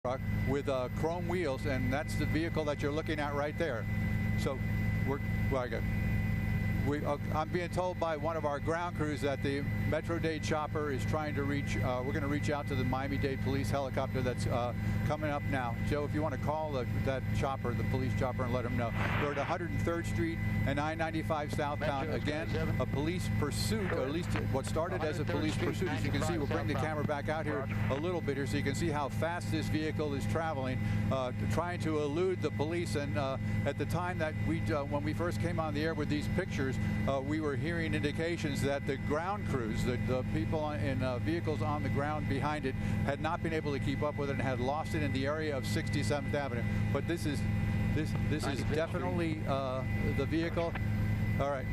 truck with chrome wheels, and that's the vehicle that you're looking at right there. So I'm being told by one of our ground crews that the Metro-Dade chopper is trying to reach, we're going to reach out to the Miami-Dade police helicopter that's coming up now. Joe, if you want to call that chopper, the police chopper, and let them know. We're at 103rd Street and I-95 southbound. Again, a police pursuit, or at least what started as a police pursuit. As you can see, we'll bring the camera back out here a little bit here so you can see how fast this vehicle is traveling, trying to elude the police. And at the time that when we first came on the air with these pictures, we were hearing indications that the ground crews, the people in vehicles on the ground behind it, had not been able to keep up with it and had lost it in the area of 67th Avenue. But this is definitely the vehicle. All right.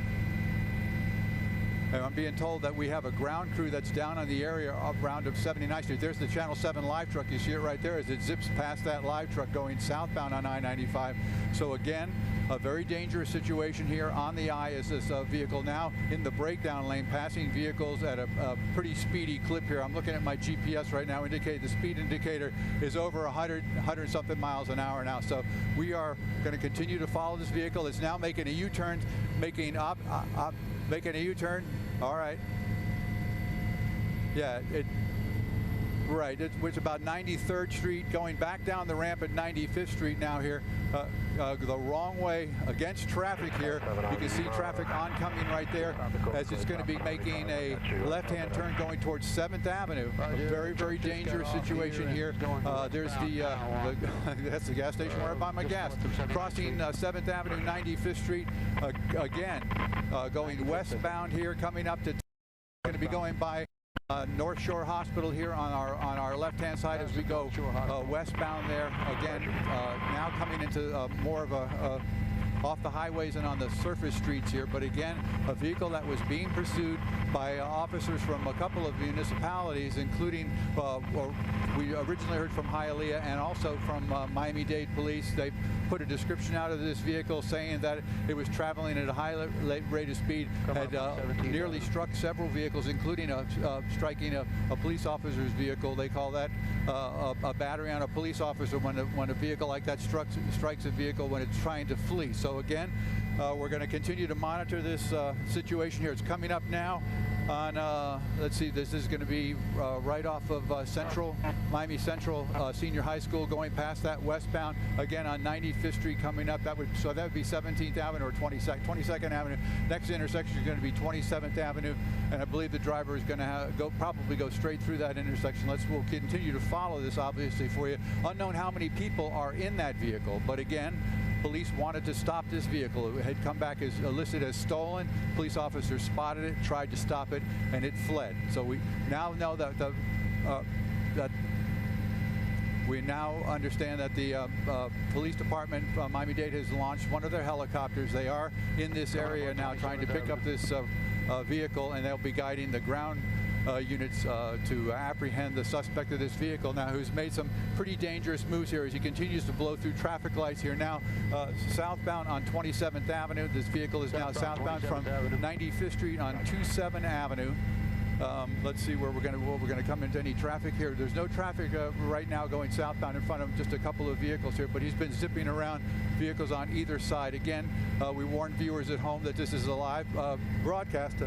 And I'm being told that we have a ground crew that's down on the area around of 79th Street. There's the Channel 7 live truck. You see it right there as it zips past that live truck going southbound on I-95. So again, a very dangerous situation here on the I as this vehicle now in the breakdown lane, passing vehicles at a pretty speedy clip here. I'm looking at my GPS right now, indicate the speed indicator is over 100 something miles an hour now. So we are going to continue to follow this vehicle. It's now making a U-turn, making a U-turn. All right. Yeah, right. It's about 93rd Street, going back down the ramp at 95th Street now here, the wrong way against traffic here. You can see traffic oncoming right there as it's going to be making a left-hand turn going towards 7th Avenue. A very, very dangerous situation here. There's that's the gas station where I buy my gas. Crossing 7th Avenue, 95th Street, again, going westbound here, coming up to, going to be going by North Shore Hospital here on our left-hand side as we go westbound there. Again, now coming into more of a off the highways and on the surface streets here. But again, a vehicle that was being pursued by officers from a couple of municipalities, including, we originally heard from Hialeah and also from Miami-Dade Police. They put a description out of this vehicle saying that it was traveling at a high rate of speed, had nearly struck several vehicles, including striking a police officer's vehicle. They call that a battery on a police officer when a vehicle like that strikes a vehicle when it's trying to flee. So again, we're going to continue to monitor this situation here. It's coming up now on, let's see, this is going to be right off of Miami Central Senior High School, going past that westbound, again on 95th Street coming up. That would be 17th Avenue or 22nd Avenue. Next intersection is going to be 27th Avenue, and I believe the driver is going to probably go straight through that intersection. We'll continue to follow this, obviously, for you. Unknown how many people are in that vehicle, but again, police wanted to stop this vehicle. It had come back as listed as stolen. Police officers spotted it, tried to stop it, and it fled. So we now know that we now understand that the police department, Miami-Dade, has launched one of their helicopters. They are in this area now trying to pick up this vehicle, and they'll be guiding the ground units to apprehend the suspect of this vehicle now, who's made some pretty dangerous moves here as he continues to blow through traffic lights here now southbound on 27th Avenue. This vehicle is now southbound from 95th Street on 27th Avenue. Let's see where we're going to come into any traffic here. There's no traffic right now going southbound in front of him, just a couple of vehicles here, but he's been zipping around vehicles on either side. Again, we warn viewers at home that this is a live broadcast.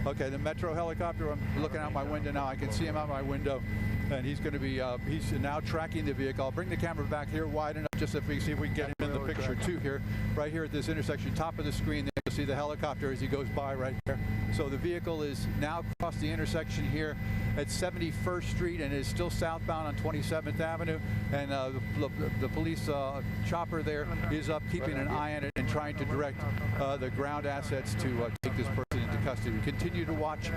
Okay, the Metro helicopter, I'm looking out my window now. I can see him out my window, and he's going to be, he's now tracking the vehicle. I'll bring the camera back here wide enough just so we can see if we can get him in the picture too here. Right here at this intersection, top of the screen there, you'll see the helicopter as he goes by right there. So the vehicle is now across the intersection here at 71st Street and is still southbound on 27th Avenue. And the police chopper there is up, keeping an eye on it and trying to direct the ground assets to take this person into custody. We continue to watch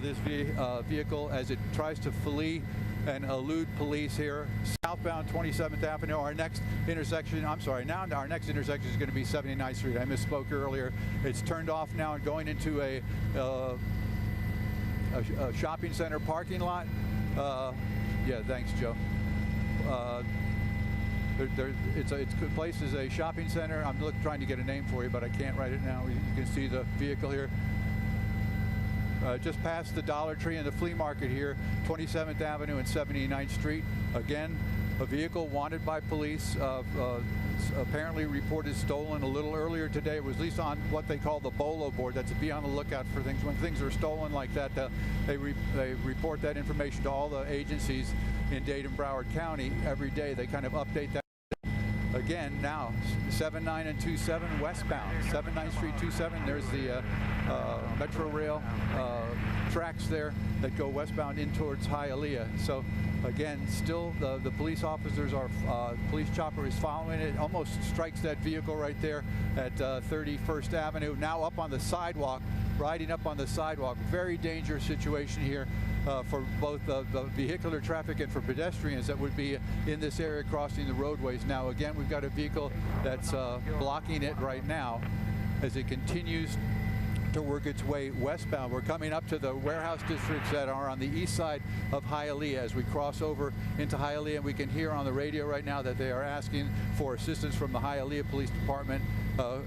this vehicle as it tries to flee and elude police here southbound 27th Avenue. Our next intersection, I'm sorry, now our next intersection is going to be 79th Street. I misspoke earlier. It's turned off now and going into a shopping center parking lot. Yeah, thanks, Joe. It's placed as a shopping center. I'm trying to get a name for you, but I can't write it now. You can see the vehicle here. Just past the Dollar Tree and the flea market here, 27th Avenue and 79th Street. Again, a vehicle wanted by police, apparently reported stolen a little earlier today. It was at least on what they call the BOLO board. That's to be on the lookout for things. When things are stolen like that, they report that information to all the agencies in Dade and Broward County every day. They kind of update that. Again, now 79 and 27 westbound, 79th Street 27. There's the Metro Rail tracks there that go westbound in towards Hialeah. So again, still the police officers are, police chopper is following it, almost strikes that vehicle right there at 31st Avenue. Now up on the sidewalk, riding up on the sidewalk. Very dangerous situation here for both the vehicular traffic and for pedestrians that would be in this area crossing the roadways. Now again, we've got a vehicle that's blocking it right now as it continues to work its way westbound. We're coming up to the warehouse districts that are on the east side of Hialeah. As we cross over into Hialeah, we can hear on the radio right now that they are asking for assistance from the Hialeah Police Department,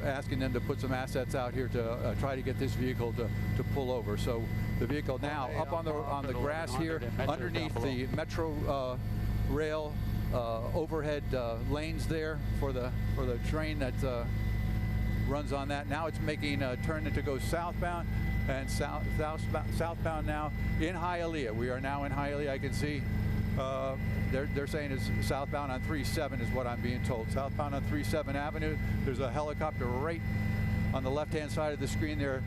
asking them to put some assets out here to try to get this vehicle to pull over. So the vehicle now up on the grass here underneath the Metro Rail overhead lanes there for the train that runs on that. Now it's making a turn to go southbound and southbound now in Hialeah. We are now in Hialeah. I can see they're saying it's southbound on 37 is what I'm being told. Southbound on 37 Avenue. There's a helicopter right on the left-hand side of the screen there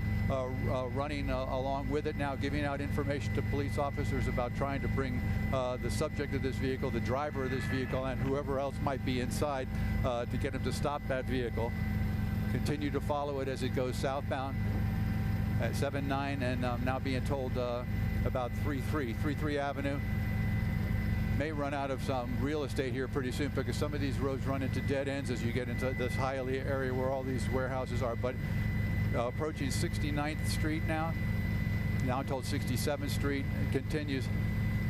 running along with it now, giving out information to police officers about trying to bring the subject of this vehicle, the driver of this vehicle, and whoever else might be inside to get him to stop that vehicle. Continue to follow it as it goes southbound at 79, and I'm now being told about 33 Avenue may run out of some real estate here pretty soon, because some of these roads run into dead ends as you get into this Hialeah area where all these warehouses are. But approaching 69th Street now I'm told 67th Street. It continues.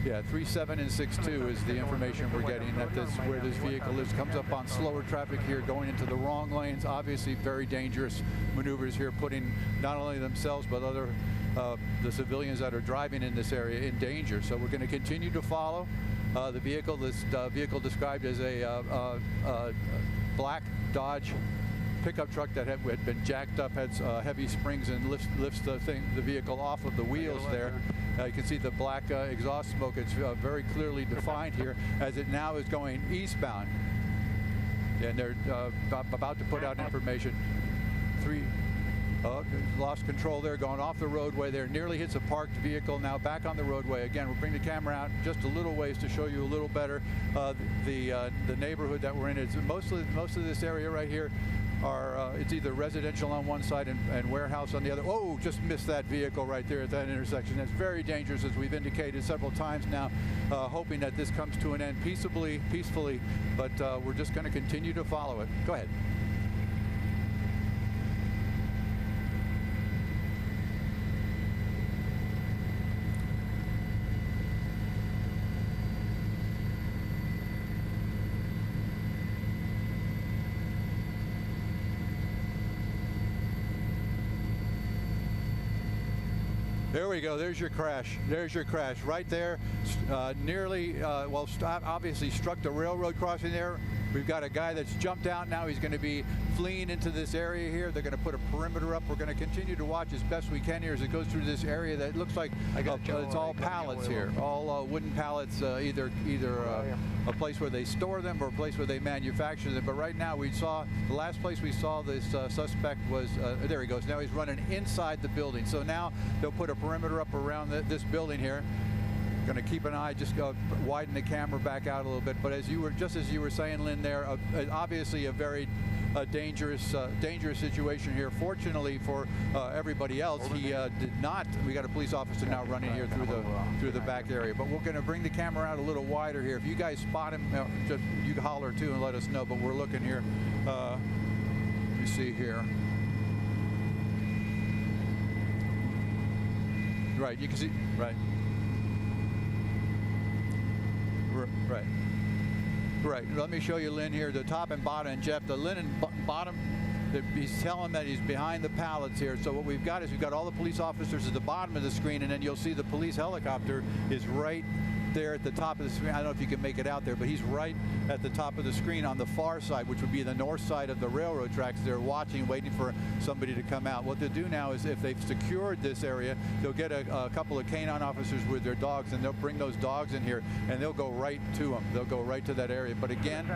Yeah, 37 and 62 is the information we're getting that where this vehicle is. Comes up on slower traffic here, going into the wrong lanes. Obviously, very dangerous maneuvers here, putting not only themselves but other the civilians that are driving in this area in danger. So we're going to continue to follow the vehicle. This vehicle described as a black Dodge pickup truck that had been jacked up, had heavy springs, and lifts the vehicle off of the wheels there. You can see the black exhaust smoke. It's very clearly defined here as it now is going eastbound. And they're about to put out information. Lost control there, going off the roadway there. Nearly hits a parked vehicle, now back on the roadway. Again, we'll bring the camera out just a little ways to show you a little better the neighborhood that we're in. It's most of this area right here are it's either residential on one side and warehouse on the other. Oh, just missed that vehicle right there at that intersection. That's very dangerous, as we've indicated several times now, hoping that this comes to an end peacefully, but we're just going to continue to follow it. Go ahead. There we go. There's your crash. There's your crash right there. Nearly, obviously struck the railroad crossing there. We've got a guy that's jumped out now. He's going to be fleeing into this area here. They're going to put a perimeter up. We're going to continue to watch as best we can here as it goes through this area that looks like it's all pallets here, all wooden pallets, either a place where they store them or a place where they manufacture them. But right now the last place we saw this suspect was, there he goes. Now he's running inside the building. So now they'll put a perimeter up around this building here. Going to keep an eye, just widen the camera back out a little bit. But as you were saying, Lynn, there obviously a very dangerous situation here. Fortunately for everybody else, he did not. We got a police officer now running here through the back area. But we're going to bring the camera out a little wider here. If you guys spot him, just you holler too and let us know. But we're looking here. Let me see here. Right, you can see. Right. Let me show you Lynn here, the top and bottom. And Jeff, the Lynn and bottom, he's telling that he's behind the pallets here. So what we've got is we've got all the police officers at the bottom of the screen, and then you'll see the police helicopter is right there at the top of the screen. I don't know if you can make it out there, but he's right at the top of the screen on the far side, which would be the north side of the railroad tracks. They're watching, waiting for somebody to come out. What they'll do now is, if they've secured this area, they'll get a couple of canine officers with their dogs, and they'll bring those dogs in here, and they'll go right to them. They'll go right to that area. But again,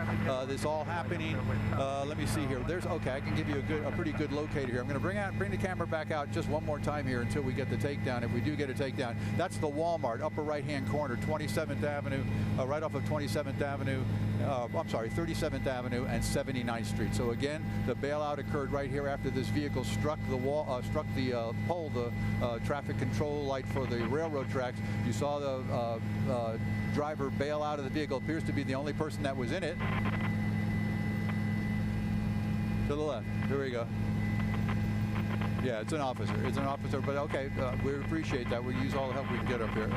this all happening. Let me see here. Okay, I can give you a pretty good locator here. I'm going to bring the camera back out just one more time here until we get the takedown. If we do get a takedown, that's the Walmart, upper right-hand corner, 27th Avenue, right off of 27th Avenue. I'm sorry, 37th Avenue and 79th Street. So again, the bailout occurred right here after this vehicle struck the wall, struck the pole, the traffic control light for the railroad tracks. You saw the driver bail out of the vehicle. Appears to be the only person that was in it. To the left. Here we go. Yeah, it's an officer. It's an officer, but okay, we appreciate that. We use all the help we can get up here.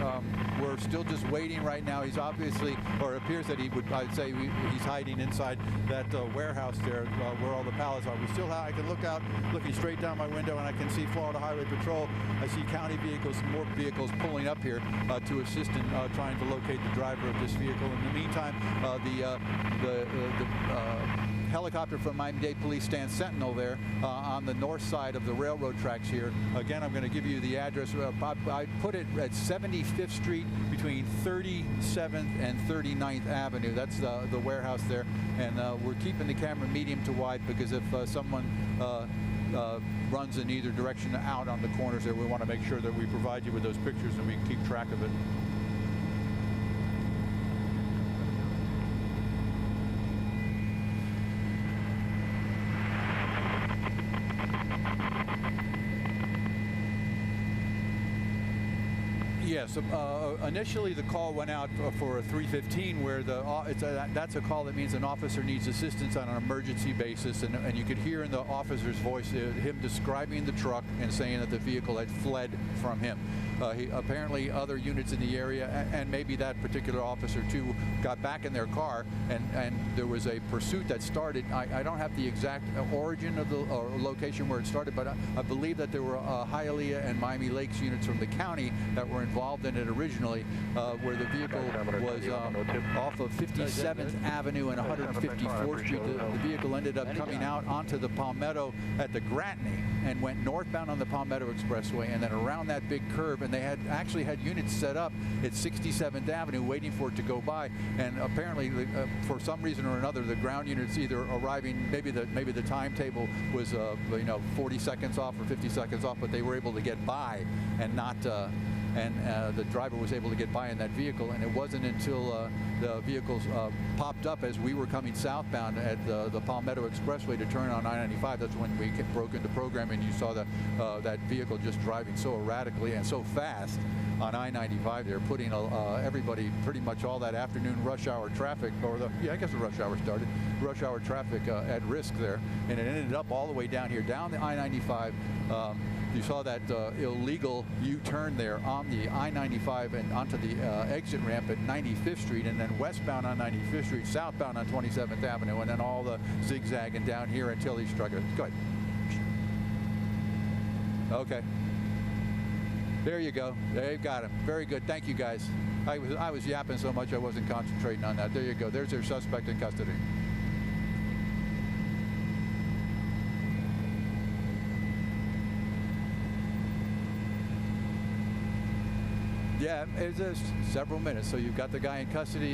We're still just waiting right now. He's obviously, or it appears that he would, I'd say he's hiding inside that warehouse there where all the pallets are. We still have, I can look out, looking straight down my window, and I can see Florida Highway Patrol. I see county vehicles, more vehicles pulling up here to assist in trying to locate the driver of this vehicle. In the meantime, the helicopter from Miami-Dade Police stands sentinel there on the north side of the railroad tracks here. Again, I'm going to give you the address. I put it at 75th Street between 37th and 39th Avenue. That's the warehouse there. And we're keeping the camera medium to wide because if someone runs in either direction out on the corners there, we want to make sure that we provide you with those pictures and we can keep track of it. Yes, initially the call went out for a 315 where that's a call that means an officer needs assistance on an emergency basis, and you could hear in the officer's voice him describing the truck and saying that the vehicle had fled from him. Apparently other units in the area, and maybe that particular officer too, got back in their car, and there was a pursuit that started. I don't have the exact origin of the location where it started, but I believe that there were Hialeah and Miami Lakes units from the county that were involved in it originally, where the vehicle was off of 57th Avenue and 154th Street. The vehicle ended up coming out onto the Palmetto at the Gratney and went northbound on the Palmetto Expressway, and then around that big curve, and they had actually had units set up at 67th Avenue waiting for it to go by, and apparently for some reason or another the ground units either arriving, maybe the timetable was 40 seconds off or 50 seconds off, but they were able to get by and not the driver was able to get by in that vehicle. And it wasn't until the vehicles popped up as we were coming southbound at the Palmetto Expressway to turn on I-95. That's when we broke into program, and you saw that vehicle just driving so erratically and so fast on I-95 there, putting everybody, pretty much all that afternoon rush hour traffic, I guess the rush hour started, rush hour traffic at risk there. And it ended up all the way down here, down the I-95. You saw that illegal U-turn there on the I-95 and onto the exit ramp at 95th Street, and then westbound on 95th Street, southbound on 27th Avenue, and then all the zigzagging down here until he struck it. Go ahead. Okay. There you go. There you got him. Very good. Thank you, guys. I was yapping so much I wasn't concentrating on that. There you go. There's their suspect in custody. Yeah, it's several minutes. So you've got the guy in custody.